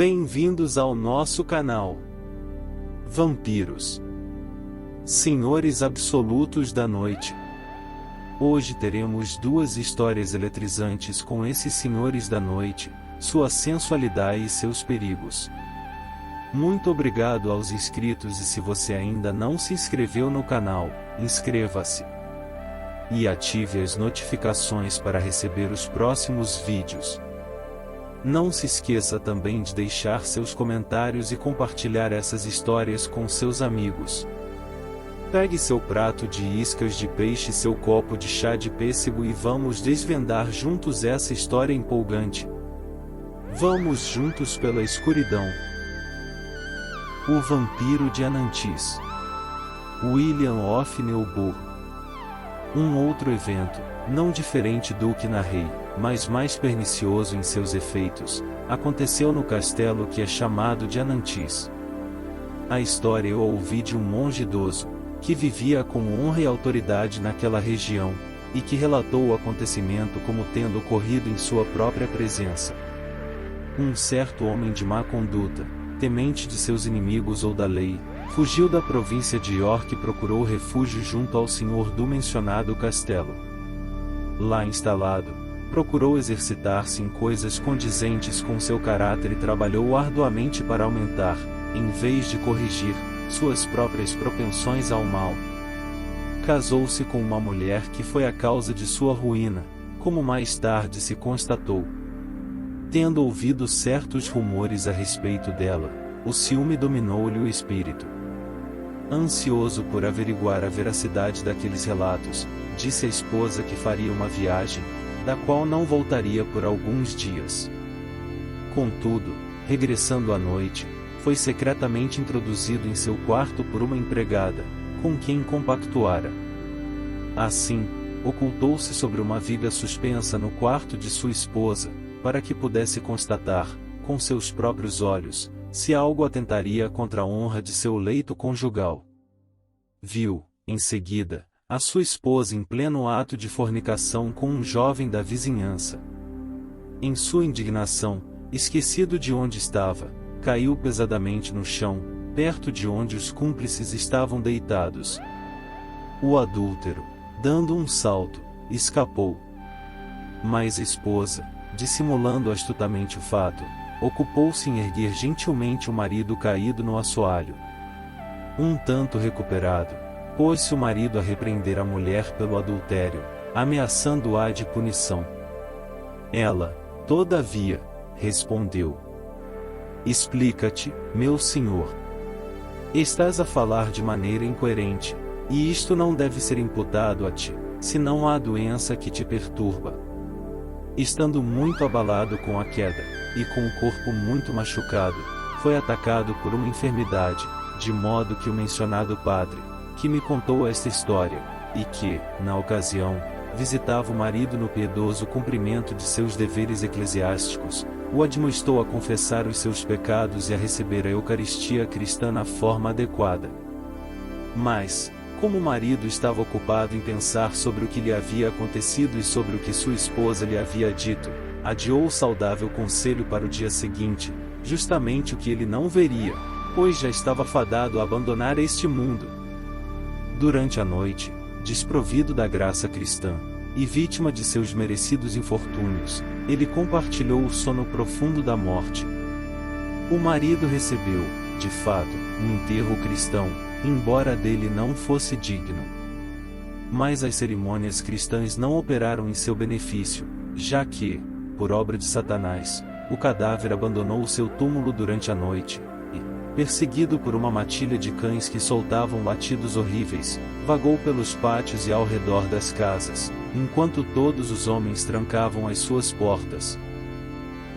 Bem-vindos ao nosso canal Vampiros, Senhores Absolutos da Noite. Hoje teremos duas histórias eletrizantes com esses senhores da noite, sua sensualidade e seus perigos. Muito obrigado aos inscritos e se você ainda não se inscreveu no canal, inscreva-se e ative as notificações para receber os próximos vídeos. Não se esqueça também de deixar seus comentários e compartilhar essas histórias com seus amigos. Pegue seu prato de iscas de peixe e seu copo de chá de pêssego e vamos desvendar juntos essa história empolgante. Vamos juntos pela escuridão. O Vampiro de Anantis. William of Newburgh. Um outro evento, não diferente do que narrei, mas mais pernicioso em seus efeitos, aconteceu no castelo que é chamado de Anantis. A história eu ouvi de um monge idoso, que vivia com honra e autoridade naquela região, e que relatou o acontecimento como tendo ocorrido em sua própria presença. Um certo homem de má conduta, temente de seus inimigos ou da lei, fugiu da província de York e procurou refúgio junto ao senhor do mencionado castelo. Lá instalado, procurou exercitar-se em coisas condizentes com seu caráter e trabalhou arduamente para aumentar, em vez de corrigir, suas próprias propensões ao mal. Casou-se com uma mulher que foi a causa de sua ruína, como mais tarde se constatou. Tendo ouvido certos rumores a respeito dela, o ciúme dominou-lhe o espírito. Ansioso por averiguar a veracidade daqueles relatos, disse à esposa que faria uma viagem, da qual não voltaria por alguns dias. Contudo, regressando à noite, foi secretamente introduzido em seu quarto por uma empregada, com quem compactuara. Assim, ocultou-se sobre uma viga suspensa no quarto de sua esposa, para que pudesse constatar, com seus próprios olhos, se algo atentaria contra a honra de seu leito conjugal. Viu, em seguida, a sua esposa em pleno ato de fornicação com um jovem da vizinhança. Em sua indignação, esquecido de onde estava, caiu pesadamente no chão, perto de onde os cúmplices estavam deitados. O adúltero, dando um salto, escapou. Mas a esposa, dissimulando astutamente o fato, ocupou-se em erguer gentilmente o marido caído no assoalho. Um tanto recuperado, pôs-se o marido a repreender a mulher pelo adultério, ameaçando-a de punição. Ela, todavia, respondeu: "Explica-te, meu senhor. Estás a falar de maneira incoerente, e isto não deve ser imputado a ti, senão à doença que te perturba." Estando muito abalado com a queda, e com o corpo muito machucado, foi atacado por uma enfermidade, de modo que o mencionado padre, que me contou esta história, e que, na ocasião, visitava o marido no piedoso cumprimento de seus deveres eclesiásticos, o admoestou a confessar os seus pecados e a receber a Eucaristia cristã na forma adequada. Mas, como o marido estava ocupado em pensar sobre o que lhe havia acontecido e sobre o que sua esposa lhe havia dito, adiou o saudável conselho para o dia seguinte, justamente o que ele não veria, pois já estava fadado a abandonar este mundo. Durante a noite, desprovido da graça cristã, e vítima de seus merecidos infortúnios, ele compartilhou o sono profundo da morte. O marido recebeu, de fato, um enterro cristão, embora dele não fosse digno. Mas as cerimônias cristãs não operaram em seu benefício, já que, por obra de Satanás, o cadáver abandonou o seu túmulo durante a noite, e, perseguido por uma matilha de cães que soltavam latidos horríveis, vagou pelos pátios e ao redor das casas, enquanto todos os homens trancavam as suas portas.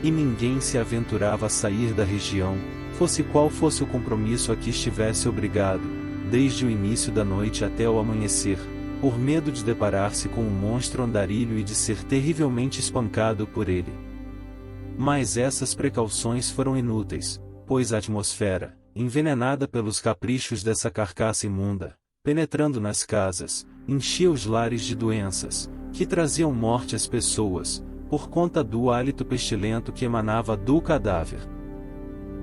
E ninguém se aventurava a sair da região, fosse qual fosse o compromisso a que estivesse obrigado, desde o início da noite até o amanhecer, por medo de deparar-se com um monstro andarilho e de ser terrivelmente espancado por ele. Mas essas precauções foram inúteis, pois a atmosfera, envenenada pelos caprichos dessa carcaça imunda, penetrando nas casas, enchia os lares de doenças, que traziam morte às pessoas, por conta do hálito pestilento que emanava do cadáver.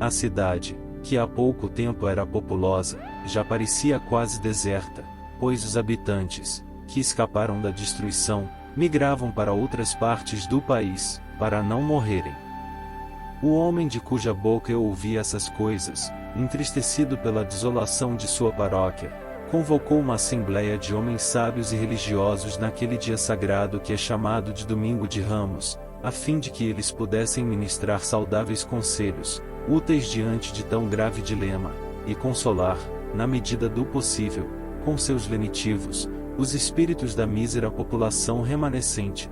A cidade, que há pouco tempo era populosa, já parecia quase deserta, pois os habitantes, que escaparam da destruição, migravam para outras partes do país, para não morrerem. O homem de cuja boca eu ouvi essas coisas, entristecido pela desolação de sua paróquia, convocou uma assembleia de homens sábios e religiosos naquele dia sagrado que é chamado de Domingo de Ramos, a fim de que eles pudessem ministrar saudáveis conselhos, úteis diante de tão grave dilema, e consolar, na medida do possível, com seus lenitivos, os espíritos da mísera população remanescente.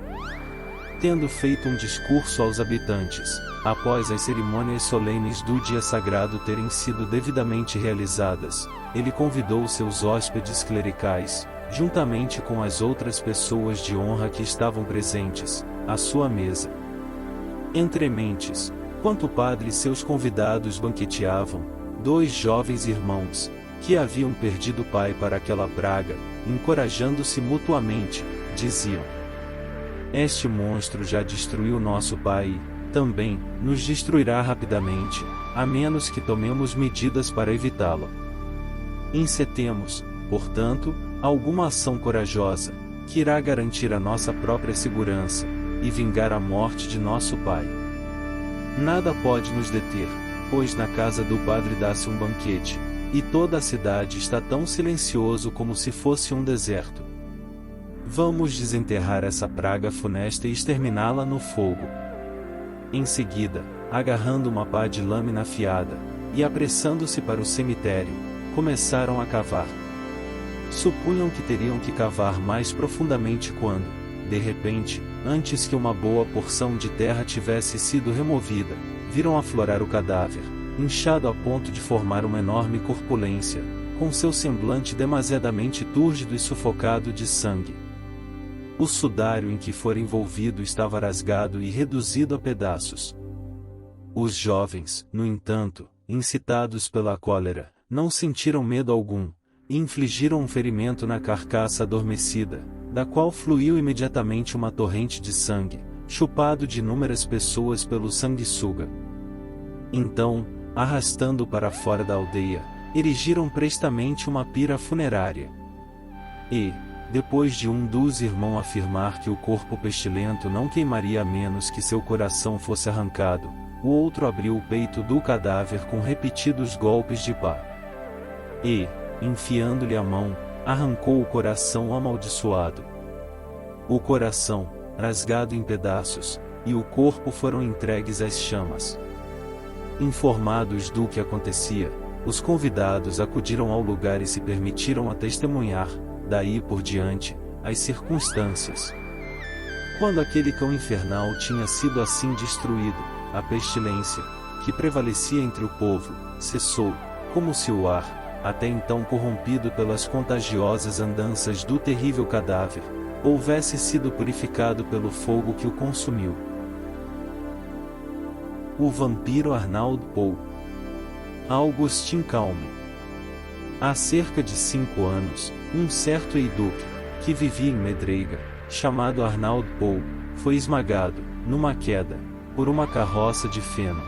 Tendo feito um discurso aos habitantes, após as cerimônias solenes do dia sagrado terem sido devidamente realizadas, ele convidou seus hóspedes clericais, juntamente com as outras pessoas de honra que estavam presentes, à sua mesa. Entre mentes, enquanto o padre e seus convidados banqueteavam, dois jovens irmãos, que haviam perdido o pai para aquela praga, encorajando-se mutuamente, diziam: este monstro já destruiu nosso pai e, também, nos destruirá rapidamente, a menos que tomemos medidas para evitá-lo. Encetemos, portanto, alguma ação corajosa, que irá garantir a nossa própria segurança, e vingar a morte de nosso pai. Nada pode nos deter, pois na casa do padre dá-se um banquete, e toda a cidade está tão silencioso como se fosse um deserto. Vamos desenterrar essa praga funesta e exterminá-la no fogo. Em seguida, agarrando uma pá de lâmina afiada, e apressando-se para o cemitério, começaram a cavar. Supunham que teriam que cavar mais profundamente quando, de repente, antes que uma boa porção de terra tivesse sido removida, viram aflorar o cadáver, inchado a ponto de formar uma enorme corpulência, com seu semblante demasiadamente túrgido e sufocado de sangue. O sudário em que fora envolvido estava rasgado e reduzido a pedaços. Os jovens, no entanto, incitados pela cólera, não sentiram medo algum, e infligiram um ferimento na carcaça adormecida, da qual fluiu imediatamente uma torrente de sangue, chupado de inúmeras pessoas pelo sanguessuga. Então, arrastando-o para fora da aldeia, erigiram prestamente uma pira funerária. E, depois de um dos irmãos afirmar que o corpo pestilento não queimaria a menos que seu coração fosse arrancado, o outro abriu o peito do cadáver com repetidos golpes de pá. E, enfiando-lhe a mão, arrancou o coração amaldiçoado. O coração, rasgado em pedaços, e o corpo foram entregues às chamas. Informados do que acontecia, os convidados acudiram ao lugar e se permitiram a testemunhar, daí por diante, as circunstâncias. Quando aquele cão infernal tinha sido assim destruído, a pestilência, que prevalecia entre o povo, cessou, como se o ar, até então corrompido pelas contagiosas andanças do terrível cadáver, houvesse sido purificado pelo fogo que o consumiu. O vampiro Arnald Poe. Augustin Calme. Há cerca de 5 anos, um certo eiduque, que vivia em Medreiga, chamado Arnald Poe, foi esmagado, numa queda, por uma carroça de feno.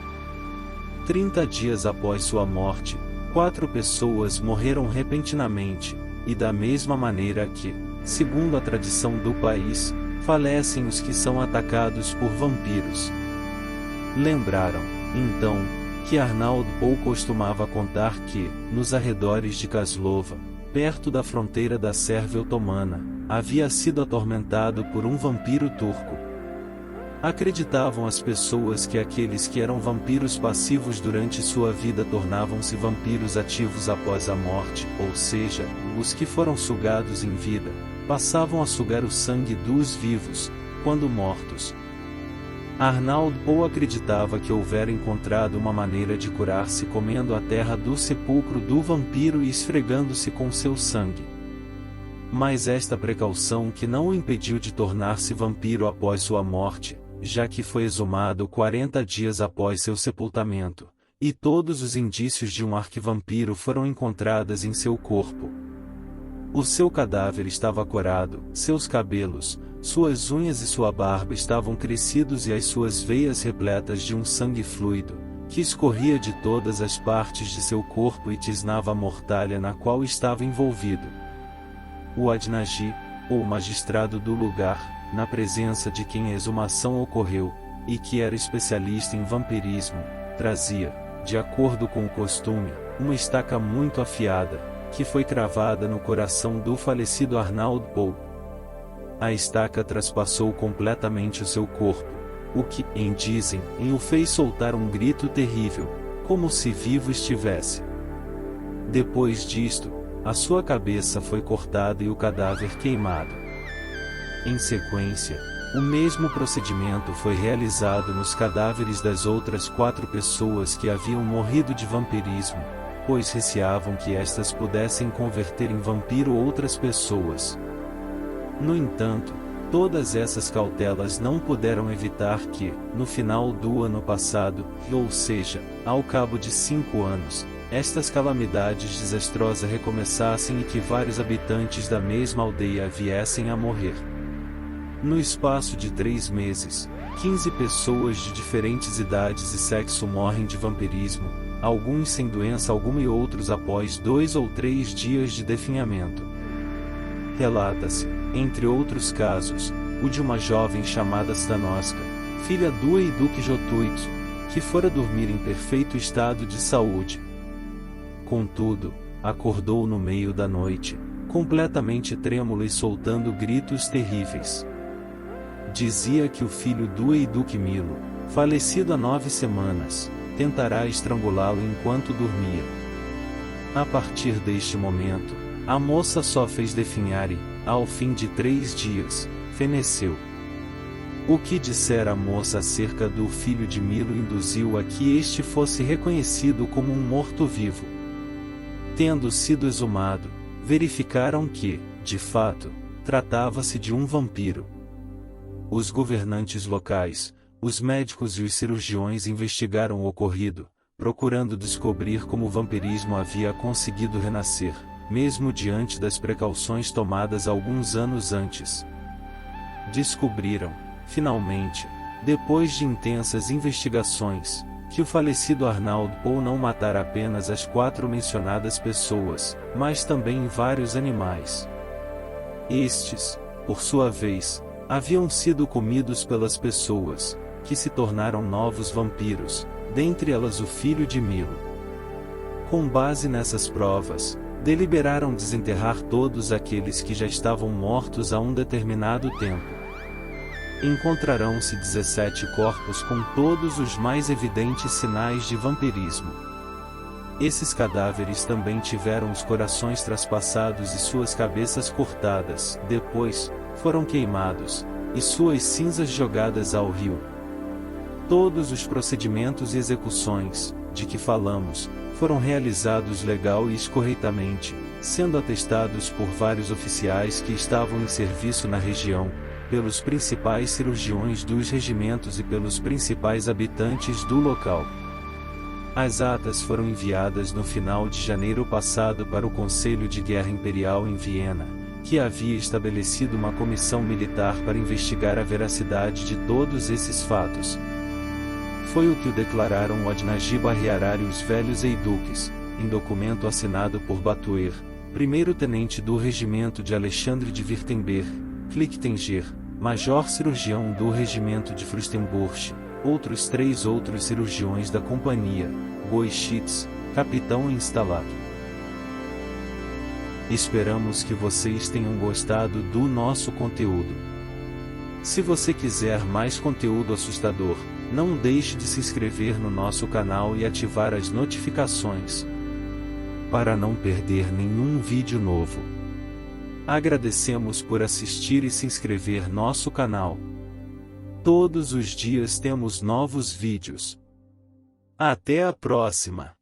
30 dias após sua morte, 4 pessoas morreram repentinamente, e da mesma maneira que, segundo a tradição do país, falecem os que são atacados por vampiros. Lembraram, então, que Arnald Poe costumava contar que, nos arredores de Kaslova, perto da fronteira da Sérvia Otomana, havia sido atormentado por um vampiro turco. Acreditavam as pessoas que aqueles que eram vampiros passivos durante sua vida tornavam-se vampiros ativos após a morte, ou seja, os que foram sugados em vida, passavam a sugar o sangue dos vivos, quando mortos. Arnald Poe acreditava que houvera encontrado uma maneira de curar-se comendo a terra do sepulcro do vampiro e esfregando-se com seu sangue. Mas esta precaução que não o impediu de tornar-se vampiro após sua morte, já que foi exumado 40 dias após seu sepultamento, e todos os indícios de um arquivampiro foram encontrados em seu corpo. O seu cadáver estava corado, seus cabelos, suas unhas e sua barba estavam crescidos e as suas veias repletas de um sangue fluido, que escorria de todas as partes de seu corpo e tisnava a mortalha na qual estava envolvido. O Adnagi, ou magistrado do lugar, na presença de quem a exumação ocorreu, e que era especialista em vampirismo, trazia, de acordo com o costume, uma estaca muito afiada, que foi cravada no coração do falecido Arnaud Poe. A estaca traspassou completamente o seu corpo, o que, dizem, o fez soltar um grito terrível, como se vivo estivesse. Depois disto, a sua cabeça foi cortada e o cadáver queimado. Em sequência, o mesmo procedimento foi realizado nos cadáveres das outras 4 pessoas que haviam morrido de vampirismo, pois receavam que estas pudessem converter em vampiro outras pessoas. No entanto, todas essas cautelas não puderam evitar que, no final do ano passado, ou seja, ao cabo de 5 anos, estas calamidades desastrosas recomeçassem e que vários habitantes da mesma aldeia viessem a morrer. No espaço de 3 meses, 15 pessoas de diferentes idades e sexo morrem de vampirismo, alguns sem doença alguma e outros após 2 ou 3 dias de definhamento. Relata-se, entre outros casos, o de uma jovem chamada Stanoska, filha do Duque Jotuitsu, que fora dormir em perfeito estado de saúde. Contudo, acordou no meio da noite, completamente trêmula e soltando gritos terríveis. Dizia que o filho do Duque Milo, falecido há 9 semanas, tentará estrangulá-lo enquanto dormia. A partir deste momento, a moça só fez definhar e, ao fim de 3 dias, feneceu. O que dissera a moça acerca do filho de Milo induziu a que este fosse reconhecido como um morto-vivo. Tendo sido exumado, verificaram que, de fato, tratava-se de um vampiro. Os governantes locais, os médicos e os cirurgiões investigaram o ocorrido, procurando descobrir como o vampirismo havia conseguido renascer, mesmo diante das precauções tomadas alguns anos antes. Descobriram, finalmente, depois de intensas investigações, que o falecido Arnaud Poe não matara apenas as 4 mencionadas pessoas, mas também vários animais. Estes, por sua vez, haviam sido comidos pelas pessoas, que se tornaram novos vampiros, dentre elas o filho de Milo. Com base nessas provas, deliberaram desenterrar todos aqueles que já estavam mortos há um determinado tempo. Encontrarão-se 17 corpos com todos os mais evidentes sinais de vampirismo. Esses cadáveres também tiveram os corações traspassados e suas cabeças cortadas, depois, foram queimados, e suas cinzas jogadas ao rio. Todos os procedimentos e execuções, de que falamos, foram realizados legal e corretamente, sendo atestados por vários oficiais que estavam em serviço na região, pelos principais cirurgiões dos regimentos e pelos principais habitantes do local. As atas foram enviadas no final de janeiro passado para o Conselho de Guerra Imperial em Viena, que havia estabelecido uma comissão militar para investigar a veracidade de todos esses fatos. Foi o que o declararam o Adnagi Barriarari e os velhos eiduques, em documento assinado por Batuer, primeiro-tenente do regimento de Alexandre de Württemberg, Klicktenger, major cirurgião do regimento de Fürstenburg, outros 3 outros cirurgiões da companhia, Boischitz, capitão instalado. Esperamos que vocês tenham gostado do nosso conteúdo. Se você quiser mais conteúdo assustador, não deixe de se inscrever no nosso canal e ativar as notificações, para não perder nenhum vídeo novo. Agradecemos por assistir e se inscrever no nosso canal. Todos os dias temos novos vídeos. Até a próxima!